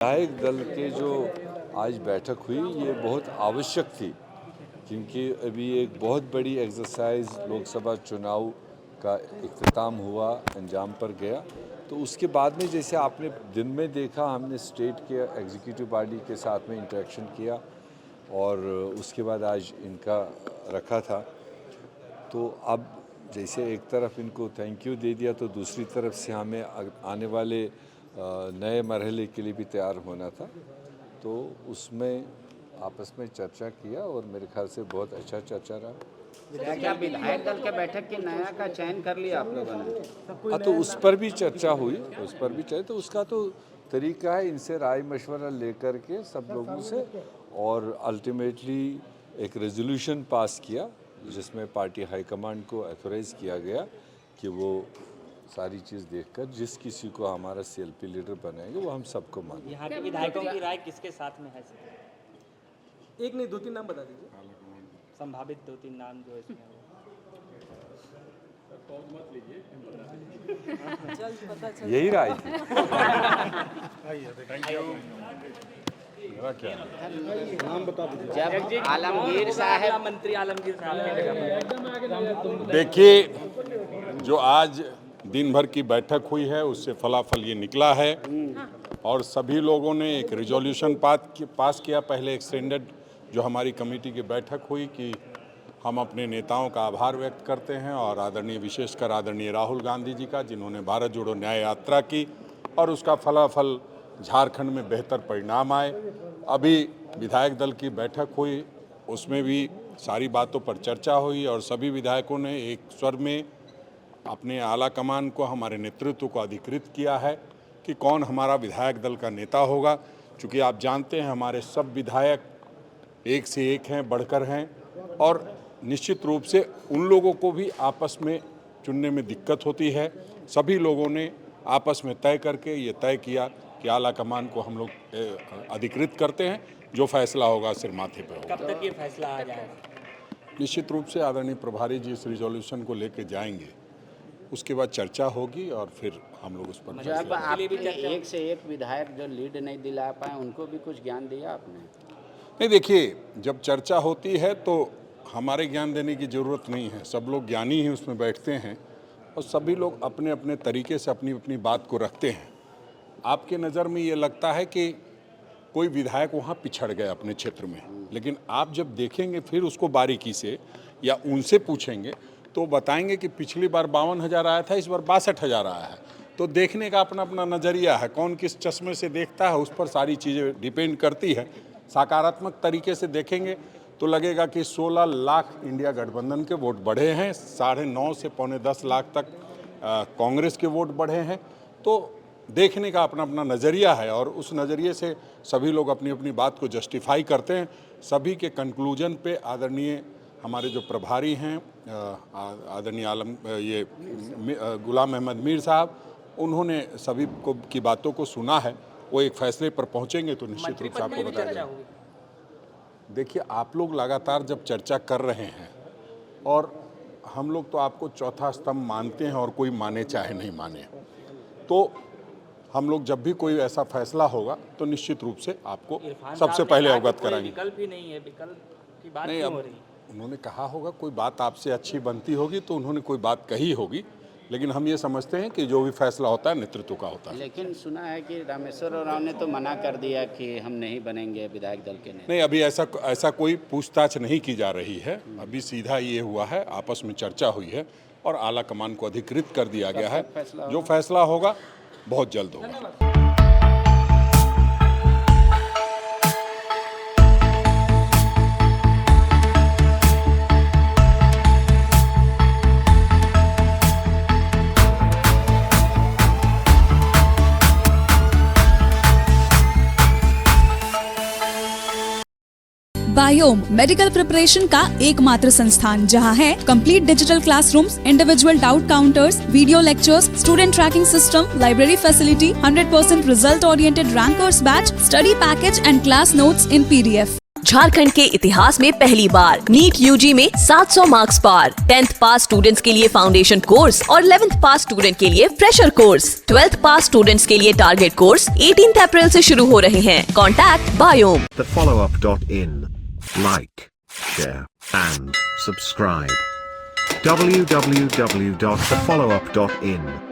विधायक दल के जो आज बैठक हुई ये बहुत आवश्यक थी, क्योंकि अभी एक बहुत बड़ी एक्सरसाइज लोकसभा चुनाव का इख्तिताम हुआ, अंजाम पर गया। तो उसके बाद में जैसे आपने दिन में देखा, हमने स्टेट के एग्जीक्यूटिव बॉडी के साथ में इंटरेक्शन किया और उसके बाद आज इनका रखा था। तो अब जैसे एक तरफ इनको थैंक यू दे दिया, तो दूसरी तरफ से हमें आने वाले नए मरहले के लिए भी तैयार होना था। तो उसमें आपस में चर्चा किया और मेरे ख्याल से बहुत अच्छा चर्चा रहा। क्या विधायक दल के बैठक के नया का चयन कर लिया आप लोगों ने? तो उस पर भी चर्चा हुई, तो उसका तो तरीका है, इनसे राय मशवरा लेकर के सब लोगों से, और अल्टीमेटली एक रेजोल्यूशन पास किया जिसमें पार्टी हाईकमांड को ऑथोराइज किया गया कि वो सारी चीज़ देखकर जिस किसी को हमारा सीएलपी लीडर बनाएंगे वो हम सबको मानेंगे। यहाँ के विधायकों की राय किसके साथ में है? एक नहीं, 2-3 नाम बता दीजिए। संभावित 2-3 नाम जो इसमें यही राय जब आलमगीर साहब मंत्री आलमगीर साहब की जगह देखिए, जो आज दिन भर की बैठक हुई है उससे फलाफल ये निकला है और सभी लोगों ने एक रिजोल्यूशन पास किया। पहले एक्सटेंडेड जो हमारी कमेटी की बैठक हुई कि हम अपने नेताओं का आभार व्यक्त करते हैं और विशेषकर आदरणीय राहुल गांधी जी का, जिन्होंने भारत जोड़ो न्याय यात्रा की और उसका फलाफल झारखंड में बेहतर परिणाम आए। अभी विधायक दल की बैठक हुई, उसमें भी सारी बातों पर चर्चा हुई और सभी विधायकों ने एक स्वर में अपने आला कमान को, हमारे नेतृत्व को अधिकृत किया है कि कौन हमारा विधायक दल का नेता होगा। चूँकि आप जानते हैं हमारे सब विधायक एक से एक हैं, बढ़कर हैं, और निश्चित रूप से उन लोगों को भी आपस में चुनने में दिक्कत होती है। सभी लोगों ने आपस में तय करके ये तय किया कि आला कमान को हम लोग अधिकृत करते हैं, जो फैसला होगा सिर माथे पर होगा। कब तक ये फैसला आ जाएगा? निश्चित रूप से आदरणीय प्रभारी जी इस रिजोल्यूशन को लेकर जाएंगे, उसके बाद चर्चा होगी और फिर हम लोग उस पर जब आपके एक से एक विधायक जो लीड नहीं दिला पाए उनको भी कुछ ज्ञान दिया आपने? नहीं, देखिए, जब चर्चा होती है तो हमारे ज्ञान देने की ज़रूरत नहीं है, सब लोग ज्ञानी ही उसमें बैठते हैं और सभी लोग अपने अपने तरीके से अपनी अपनी बात को रखते हैं। आपके नज़र में ये लगता है कि कोई विधायक वहाँ पिछड़ गए अपने क्षेत्र में, लेकिन आप जब देखेंगे फिर उसको बारीकी से या उनसे पूछेंगे तो बताएंगे कि पिछली बार 52,000 आया था, इस बार 62,000 आया है। तो देखने का अपना अपना नज़रिया है, कौन किस चश्मे से देखता है उस पर सारी चीज़ें डिपेंड करती है। सकारात्मक तरीके से देखेंगे तो लगेगा कि 16 लाख इंडिया गठबंधन के वोट बढ़े हैं, 9.5 से 9.25 लाख तक कांग्रेस के वोट बढ़े हैं। तो देखने का अपना अपना नज़रिया है और उस नज़रिए से सभी लोग अपनी अपनी बात को जस्टिफाई करते हैं। सभी के कंक्लूजन पे आदरणीय हमारे जो प्रभारी हैं आदरणीय गुलाम अहमद मीर साहब, उन्होंने सभी को की बातों को सुना है, वो एक फैसले पर पहुंचेंगे तो निश्चित रूप से आपको बताएंगे। देखिए, आप लोग लगातार जब चर्चा कर रहे हैं और हम लोग तो आपको चौथा स्तंभ मानते हैं और कोई माने चाहे नहीं माने, तो हम लोग जब भी कोई ऐसा फैसला होगा तो निश्चित रूप से आपको सबसे पहले अवगत कराएंगे। विकल्प ही नहीं है, विकल्प की बात नहीं, क्यों अब हो रही? उन्होंने कहा होगा, कोई बात आपसे अच्छी बनती होगी तो उन्होंने कोई बात कही होगी, लेकिन हम ये समझते हैं कि जो भी फैसला होता है नेतृत्व का होता है। लेकिन सुना है कि रामेश्वर राव ने तो मना कर दिया कि हम नहीं बनेंगे विधायक दल के नेता। नहीं, अभी ऐसा कोई पूछताछ नहीं की जा रही है। अभी सीधा ये हुआ है, आपस में चर्चा हुई है और आला कमान को अधिकृत कर दिया गया है। जो फैसला होगा बहुत जल्द होगा। बायोम मेडिकल प्रिपरेशन का एकमात्र संस्थान, जहां है complete digital classrooms, individual doubt counters, video lectures, student tracking system, library facility, 100% result oriented rankers batch, study package and class notes in PDF। Jharkhand के इतिहास में पहली बार नीट यूजी में 700 मार्क्स पार। 10th पास स्टूडेंट्स के लिए फाउंडेशन कोर्स और 11th पास student के लिए फ्रेशर कोर्स। 12th पास स्टूडेंट्स के लिए टारगेट कोर्स 18 अप्रैल से शुरू हो रहे हैं। Contact biome. thefollowup.in. Like, share, and subscribe. www.thefollowup.in